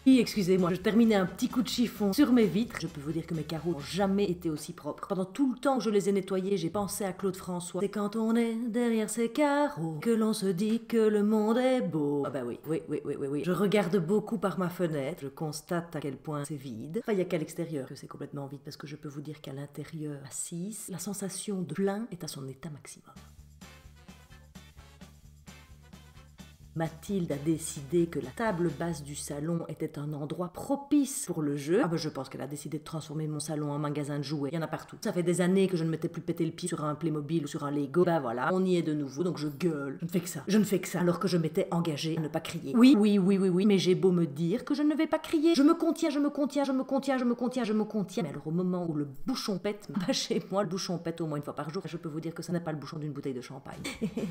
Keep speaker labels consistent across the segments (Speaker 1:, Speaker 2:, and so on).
Speaker 1: Oui, excusez-moi, je terminais un petit coup de chiffon sur mes vitres. Je peux vous dire que mes carreaux n'ont jamais été aussi propres. Pendant tout le temps que je les ai nettoyés, j'ai pensé à Claude François. C'est quand on est derrière ces carreaux que l'on se dit que le monde est beau. Ah bah oui. Je regarde beaucoup par ma fenêtre. Je constate à quel point c'est vide. Enfin, il n'y a qu'à l'extérieur que c'est complètement vide parce que je peux vous dire qu'à l'intérieur, assise, la sensation de plein est à son état maximum. Mathilde a décidé que la table basse du salon était un endroit propice pour le jeu. Ah ben je pense qu'elle a décidé de transformer mon salon en magasin de jouets. Il y en a partout. Ça fait des années que je ne m'étais plus pété le pied sur un Playmobil ou sur un Lego. Ben voilà, on y est de nouveau. Donc je gueule. Je ne fais que ça. Je ne fais que ça. Alors que je m'étais engagée à ne pas crier. Oui. Mais j'ai beau me dire que je ne vais pas crier. Je me contiens. Mais alors au moment où le bouchon pète, chez moi, le bouchon pète au moins une fois par jour. Je peux vous dire que ça n'est pas le bouchon d'une bouteille de champagne.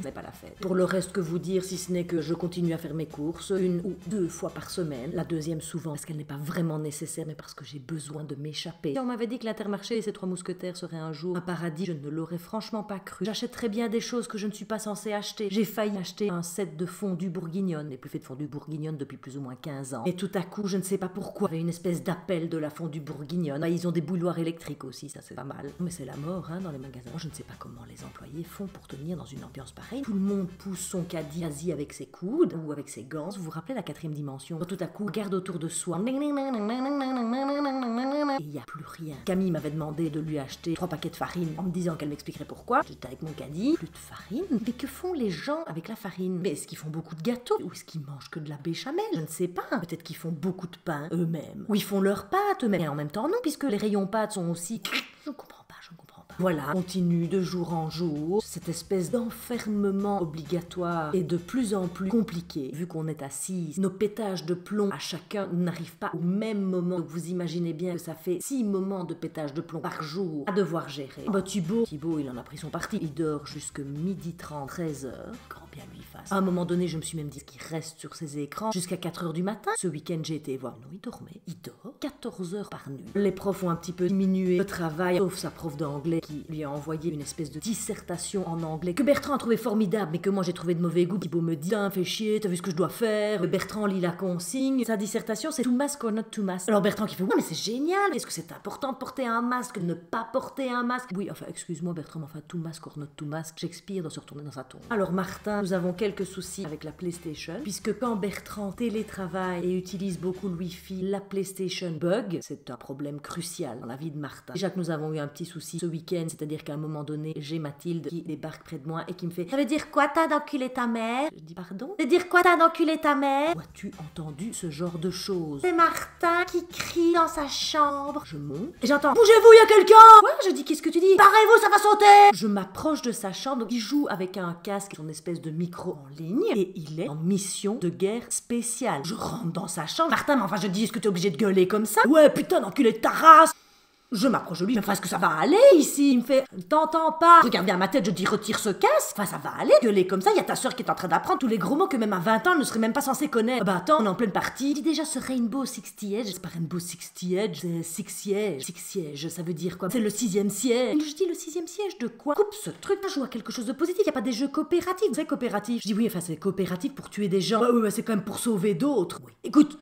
Speaker 1: C'est pas la fête. Pour le reste, que vous dire si ce n'est que je continue à faire mes courses 1 ou 2 fois par semaine. La deuxième souvent parce qu'elle n'est pas vraiment nécessaire, mais parce que j'ai besoin de m'échapper. Si on m'avait dit que l'Intermarché et ses 3 mousquetaires seraient un jour un paradis, je ne l'aurais franchement pas cru. J'achète très bien des choses que je ne suis pas censée acheter. J'ai failli acheter un set de fondue bourguignonne. Je n'ai plus fait de fondue bourguignonne depuis plus ou moins 15 ans. Et tout à coup, je ne sais pas pourquoi, il y avait une espèce d'appel de la fondue bourguignonne. Bah, ils ont des bouilloires électriques aussi, ça c'est pas mal. Mais c'est la mort dans les magasins. Moi, je ne sais pas comment les employés font pour tenir dans une ambiance pareille. Tout le monde pousse son caddie quasi avec ses coudes ou avec ses gants. Vous vous rappelez la 4e dimension? Tout à coup, regarde autour de soi. Et il n'y a plus rien. Camille m'avait demandé de lui acheter 3 paquets de farine en me disant qu'elle m'expliquerait pourquoi. J'étais avec mon caddie. Plus de farine? Mais que font les gens avec la farine? Mais est-ce qu'ils font beaucoup de gâteaux? Ou est-ce qu'ils mangent que de la béchamel? Je ne sais pas. Peut-être qu'ils font beaucoup de pain eux-mêmes. Ou ils font leurs pâtes eux-mêmes. Et en même temps non, puisque les rayons pâtes sont aussi... Je ne comprends pas. Voilà, continue de jour en jour, cette espèce d'enfermement obligatoire est de plus en plus compliqué. Vu qu'on est assise, nos pétages de plomb à chacun n'arrivent pas au même moment. Donc vous imaginez bien que ça fait 6 moments de pétage de plomb par jour à devoir gérer. Bah Thibaut, il en a pris son parti. Il dort jusque 12h30, 13h. Grand bien lui fasse. À un moment donné, je me suis même dit qu'il reste sur ses écrans jusqu'à 4h du matin. Ce week-end, j'ai été voir. Non, il dormait. Il dort 14 heures par nuit. Les profs ont un petit peu diminué le travail, sauf sa prof d'anglais qui lui a envoyé une espèce de dissertation en anglais que Bertrand a trouvé formidable, mais que moi j'ai trouvé de mauvais goût. Thibaut me dit, fais chier, t'as vu ce que je dois faire? Bertrand lit la consigne. Sa dissertation, c'est to mask or not to mask. Alors Bertrand qui fait, ouais, mais c'est génial. Est-ce que c'est important de porter un masque, de ne pas porter un masque? Oui, enfin, excuse-moi Bertrand, enfin, to mask or not to mask, Shakespeare doit se retourner dans sa tombe. Alors Martin, nous avons quelques soucis avec la PlayStation, puisque quand Bertrand télétravaille et utilise beaucoup le Wi-Fi, la PlayStation bug. C'est un problème crucial dans la vie de Martin. Déjà que nous avons eu un petit souci ce week-end, c'est-à-dire qu'à un moment donné, j'ai Mathilde qui débarque près de moi et qui me fait, ça veut dire quoi t'as d'enculer ta mère? Je dis pardon? Ça veut dire quoi t'as d'enculer ta mère? Où as-tu entendu ce genre de choses? C'est Martin qui crie dans sa chambre. Je monte et j'entends, bougez-vous, il y a quelqu'un! Quoi? Je dis, qu'est-ce que tu dis? Parez-vous, ça va sauter! Je m'approche de sa chambre, donc il joue avec un casque, son espèce de micro en ligne, et il est en mission de guerre spéciale. Je rentre dans sa chambre. Martin, mais enfin, je dis, est-ce que t'es obligé de gueuler comme ça? Ouais, putain, d'enculé de ta race! Je m'approche de lui, mais enfin, est-ce que ça va aller ici? Il me fait, je t'entends pas. Regarde bien ma tête, je dis, retire ce casque. Enfin, ça va aller, gueuler comme ça. Il y a ta soeur qui est en train d'apprendre tous les gros mots que même à 20 ans, elle ne serait même pas censée connaître. Bah attends, on est en pleine partie. Je dis déjà ce Rainbow Six Siege. C'est pas Rainbow Six Siege, c'est Six Siege. Six Siege, ça veut dire quoi? C'est le 6e siège. Je dis, le 6e siège de quoi? Coupe ce truc, joue à quelque chose de positif. Y a pas des jeux coopératifs. C'est coopératif. Je dis, oui, enfin, c'est coopératif pour tuer des gens. Bah, c'est quand même pour sauver d'autres. Oui. Écoute.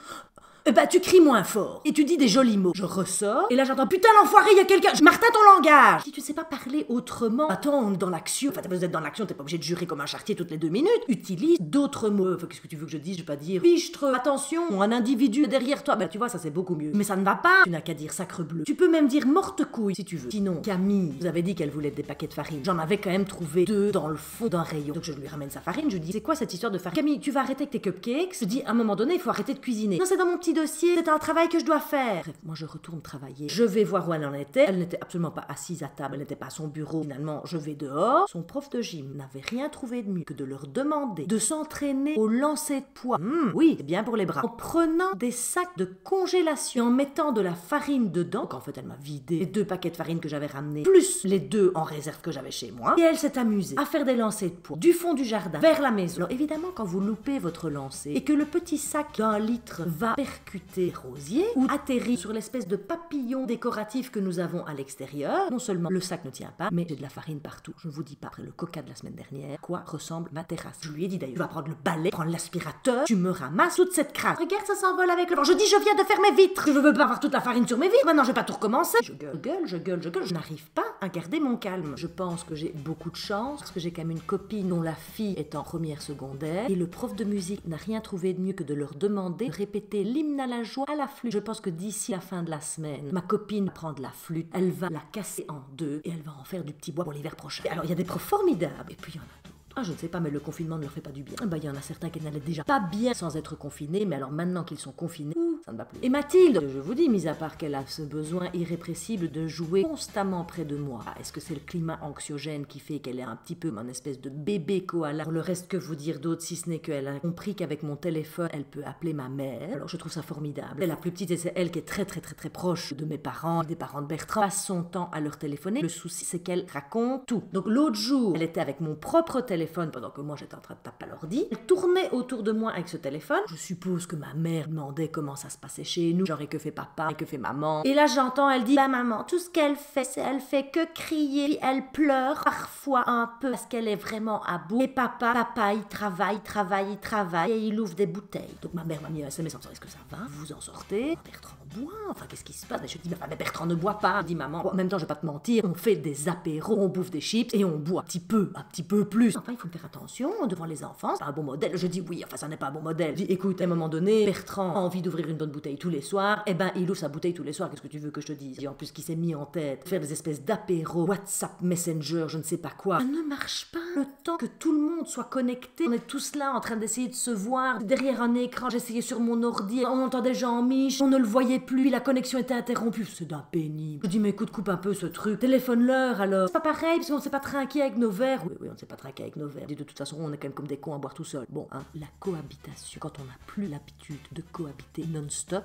Speaker 1: Bah tu cries moins fort et tu dis des jolis mots. Je ressors et là j'entends, putain l'enfoiré, il y a quelqu'un. Martin, ton langage. Si tu ne sais pas parler autrement, attends, on est dans l'action. Enfin, vous êtes dans l'action, t'es pas obligé de jurer comme un charretier toutes les 2 minutes. Utilise d'autres mots. Enfin, qu'est-ce que tu veux que je dise? Je vais pas dire fichtre, attention, un individu derrière toi. Bah tu vois, ça c'est beaucoup mieux. Mais ça ne va pas. Tu n'as qu'à dire sacre bleu. Tu peux même dire morte couille si tu veux. Sinon, Camille vous avez dit qu'elle voulait des paquets de farine. J'en avais quand même trouvé 2 dans le fond d'un rayon. Donc je lui ramène sa farine, je lui dis, c'est quoi cette histoire de farine? Camille, tu vas arrêter avec tes cupcakes. Je dis, à un moment donné, il faut arrêter de cuisiner. Non, c'est dans mon petit dossier, c'est un travail que je dois faire. Bref, moi je retourne travailler. Je vais voir où elle en était. Elle n'était absolument pas assise à table, elle n'était pas à son bureau. Finalement, je vais dehors. Son prof de gym n'avait rien trouvé de mieux que de leur demander de s'entraîner au lancer de poids. Oui, c'est bien pour les bras. En prenant des sacs de congélation, en mettant de la farine dedans. Donc en fait, elle m'a vidé les 2 paquets de farine que j'avais ramenés, plus les 2 en réserve que j'avais chez moi. Et elle s'est amusée à faire des lancers de poids du fond du jardin vers la maison. Alors évidemment, quand vous loupez votre lancer et que le petit sac d'1 litre va percuter percuté rosier ou atterri sur l'espèce de papillon décoratif que nous avons à l'extérieur. Non seulement le sac ne tient pas, mais j'ai de la farine partout. Je ne vous dis pas, après le coca de la semaine dernière, quoi ressemble ma terrasse. Je lui ai dit d'ailleurs, tu vas prendre le balai, prendre l'aspirateur, tu me ramasses toute cette crasse. Regarde, ça s'envole avec le vent. Je dis, je viens de faire mes vitres. Je veux pas avoir toute la farine sur mes vitres. Maintenant, je vais pas tout recommencer. Je gueule. Je n'arrive pas à garder mon calme. Je pense que j'ai beaucoup de chance parce que j'ai quand même une copine dont la fille est en première secondaire et le prof de musique n'a rien trouvé de mieux que de leur demander de répéter l'hymne à la joie à la flûte. Je pense que d'ici la fin de la semaine, ma copine prend de la flûte, elle va la casser en deux et elle va en faire du petit bois pour l'hiver prochain. Et alors, il y a des profs formidables et puis il y en a d'autres. Ah, je ne sais pas, mais le confinement ne leur fait pas du bien. Il y en a certains qui n'allaient déjà pas bien sans être confinés, mais alors maintenant qu'ils sont confinés, ça ne va plus. Et Mathilde, je vous dis, mis à part qu'elle a ce besoin irrépressible de jouer constamment près de moi, est-ce que c'est le climat anxiogène qui fait qu'elle est un petit peu une espèce de bébé koala? Pour le reste, que vous dire d'autre, si ce n'est qu'elle a compris qu'avec mon téléphone, elle peut appeler ma mère. Alors je trouve ça formidable. Et la plus petite, c'est elle qui est très proche de mes parents, des parents de Bertrand, passe son temps à leur téléphoner. Le souci, c'est qu'elle raconte tout. Donc l'autre jour, elle était avec mon propre téléphone pendant que moi j'étais en train de taper à l'ordi. Elle tournait autour de moi avec ce téléphone. Je suppose que ma mère demandait comment ça se passait chez nous, genre et que fait papa, et que fait maman. Et là j'entends, elle dit, bah maman, tout ce qu'elle fait, c'est elle fait que crier, puis elle pleure parfois un peu parce qu'elle est vraiment à bout. Et papa, il travaille, et il ouvre des bouteilles. Donc ma mère m'a mis un SMS en disant, est-ce que ça va? Vous vous en sortez? Bertrand boit, enfin qu'est-ce qui se passe? Je dis, mais Bertrand ne boit pas. Dit maman, en même temps je vais pas te mentir, on fait des apéros, on bouffe des chips et on boit un petit peu plus. Enfin il faut faire attention devant les enfants, c'est pas un bon modèle. Je dis oui, enfin ça n'est pas un bon modèle. Je dis écoute, à un moment donné, Bertrand a envie d'ouvrir une bonne bouteille tous les soirs, et ben il ouvre sa bouteille tous les soirs, qu'est-ce que tu veux que je te dise? Et en plus qu'il s'est mis en tête faire des espèces d'apéros, WhatsApp, Messenger, je ne sais pas quoi. Ça ne marche pas. Le temps que tout le monde soit connecté, on est tous là en train d'essayer de se voir derrière un écran. J'essayais sur mon ordi, on entendait Jean-Mich, on ne le voyait plus, puis la connexion était interrompue. C'est d'un pénible. Je dis mais écoute, coupe un peu ce truc, téléphone-leur alors. C'est pas pareil parce qu'on ne s'est pas trinqué avec nos verres. Oui, on ne s'est pas trinqué avec nos verres. De toute façon, on est quand même comme des cons à boire tout seul. Bon, hein, la cohabitation, quand on n'a plus l'habitude de cohabiter non-stop,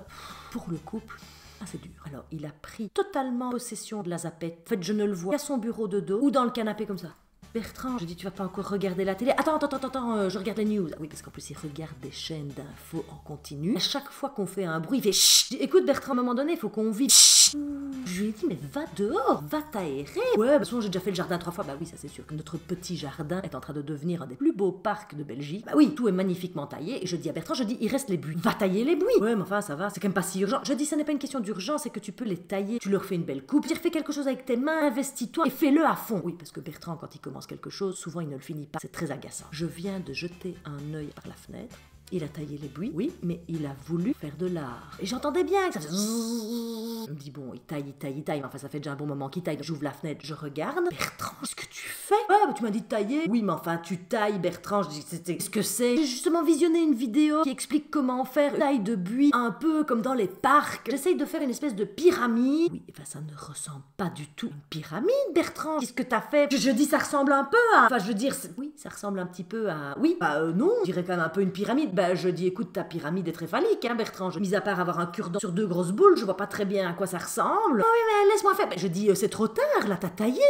Speaker 1: pour le couple, c'est dur. Alors, il a pris totalement possession de la zapette. En fait, je ne le vois qu'à son bureau de dos ou dans le canapé comme ça. Bertrand, je dis, tu vas pas encore regarder la télé? Attends, je regarde les news. Ah oui, parce qu'en plus, il regarde des chaînes d'infos en continu. À chaque fois qu'on fait un bruit, il fait chut. Écoute, Bertrand, à un moment donné, il faut qu'on vive. Je lui ai dit, mais va dehors, va t'aérer. Ouais, de toute façon, j'ai déjà fait le jardin 3 fois. Bah oui, ça c'est sûr que notre petit jardin est en train de devenir un des plus beaux parcs de Belgique. Bah oui, tout est magnifiquement taillé. Et je dis à Bertrand, il reste les buis. Va tailler les buis. Ouais, mais enfin, ça va, c'est quand même pas si urgent. Je dis, ça n'est pas une question d'urgence, c'est que tu peux les tailler. Tu leur fais une belle coupe. Tu refais quelque chose avec tes mains, investis-toi et fais-le à fond. Oui, parce que Bertrand, quand il commence quelque chose, souvent il ne le finit pas. C'est très agaçant. Je viens de jeter un œil par la fenêtre. Il a taillé les buis, oui, mais il a voulu faire de l'art. Et j'entendais bien que ça faisait zzzz. Je me dis, bon, il taille. Enfin, ça fait déjà un bon moment qu'il taille. J'ouvre la fenêtre, je regarde. Bertrand, qu'est-ce que tu fais? Ouais, bah, tu m'as dit de tailler. Oui, mais enfin, tu tailles, Bertrand. Je dis, qu'est-ce que c'est? J'ai justement visionné une vidéo qui explique comment faire une taille de buis, un peu comme dans les parcs. J'essaye de faire une espèce de pyramide. Oui, enfin, ça ne ressemble pas du tout à une pyramide, Bertrand. Qu'est-ce que t'as fait? Je dis, ça ressemble un peu à... Enfin, je veux dire, oui, ça ressemble un petit peu à... Oui, non, je dirais quand même un peu une pyramide. Je dis, écoute, ta pyramide est très phallique, hein, Bertrand. Mis à part avoir un cure-dent sur 2 grosses boules, je vois pas très bien à quoi ça ressemble. Oh oui, mais laisse-moi faire. Je dis, c'est trop tard, là, t'as taillé.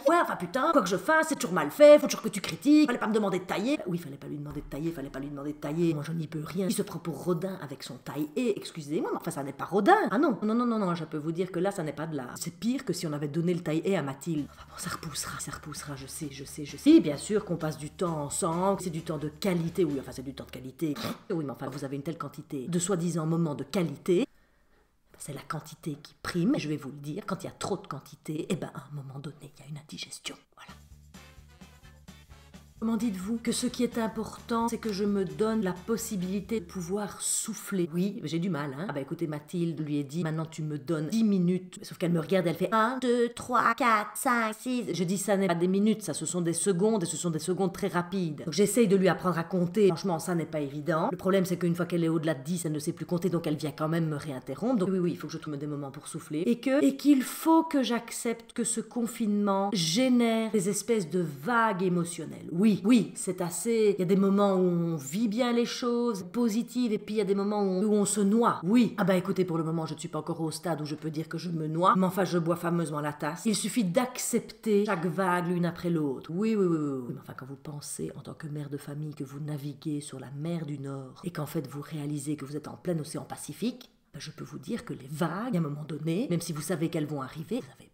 Speaker 1: Ouais, enfin, putain, quoi que je fasse, c'est toujours mal fait, faut toujours que tu critiques. Fallait pas me demander de tailler. Oui, fallait pas lui demander de tailler, Moi, je n'y peux rien. Il se prend pour Rodin avec son taille-et, excusez-moi, mais enfin, ça n'est pas Rodin. Ah non, je peux vous dire que là, ça n'est pas de l'art. C'est pire que si on avait donné le taille-et à Mathilde. Enfin bon, ça repoussera, je sais. Et bien sûr qu'on passe du temps ensemble, c'est du temps de qualité, oui, enfin, c'est du temps de qualité. Oui, mais enfin, vous avez une telle quantité de soi-disant moments de qualité, c'est la quantité qui prime. Et je vais vous le dire, quand il y a trop de quantité, à un moment donné, il y a une indigestion. Voilà. Comment dites-vous que ce qui est important, c'est que je me donne la possibilité de pouvoir souffler? Oui, j'ai du mal, hein. Écoutez, Mathilde lui ai dit, maintenant tu me donnes 10 minutes. Sauf qu'elle me regarde, elle fait 1, 2, 3, 4, 5, 6. Je dis, ça n'est pas des minutes, ça, ce sont des secondes, et ce sont des secondes très rapides. Donc j'essaye de lui apprendre à compter. Franchement, ça n'est pas évident. Le problème, c'est qu'une fois qu'elle est au-delà de 10, elle ne sait plus compter, donc elle vient quand même me réinterrompre. Donc oui, il faut que je trouve des moments pour souffler. Et qu'il faut que j'accepte que ce confinement génère des espèces de vagues émotionnelles. Oui, Oui, c'est assez... Il y a des moments où on vit bien les choses positives et puis il y a des moments où on se noie. Oui. Ah bah écoutez, pour le moment, je ne suis pas encore au stade où je peux dire que je me noie, mais enfin, je bois fameusement la tasse. Il suffit d'accepter chaque vague l'une après l'autre. Oui. Mais enfin, quand vous pensez, en tant que mère de famille, que vous naviguez sur la mer du Nord et qu'en fait, vous réalisez que vous êtes en plein océan Pacifique, je peux vous dire que les vagues, à un moment donné, même si vous savez qu'elles vont arriver, vous avez